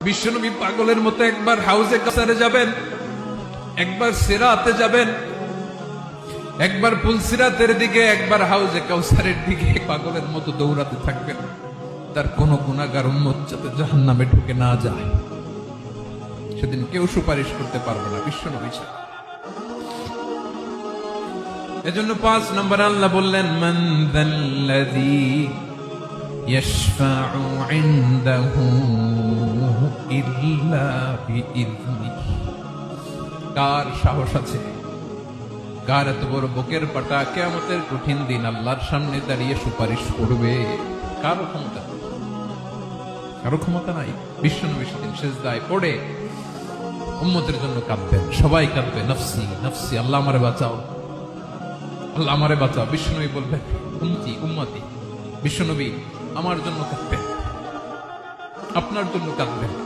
বিশ্বনবী পাগলের মতো একবার হাউজে কাসারে যাবেন, একবার সিরাতে যাবেন, একবার পুলসিরাতের দিকে, একবার হাউজে কাউসারের দিকে পাগলের মতো দৌড়াতে থাকবেন। তার কোন গুনাহগার উম্মত যাতে জাহান্নামে ঢুকে না যায়, সেদিন কেউ সুপারিশ করতে পারবে না বিশ্বনবী ছাড়া। এজন্য 5 নম্বর আল্লাহ বললেন, মান যাল্লাযী ইয়াশফাউ ইনদাহু ইল্লা বিইযনিহি। কার সাহস আছে, কার এত বড় বুকের পাটা কিয়ামতের কঠিন দিন আল্লাহর সামনে দাঁড়িয়ে সুপারিশ করবে? কারো ক্ষমতা, কারো ক্ষমতা নাই। বিশ্বনবী সেদিন সিজদায় পড়ে উম্মতের জন্য কাঁদবেন, সবাই কাঁদবে, নফসি নফসি, আল্লাহ আমারে বাঁচাও, আল্লাহ আমারে বাঁচাও। বিশ্বনবী বলবেন, উম্মতি উম্মতি। বিশ্বনবী আমার জন্য কাঁদবেন, আপনার জন্য কাঁদবেন।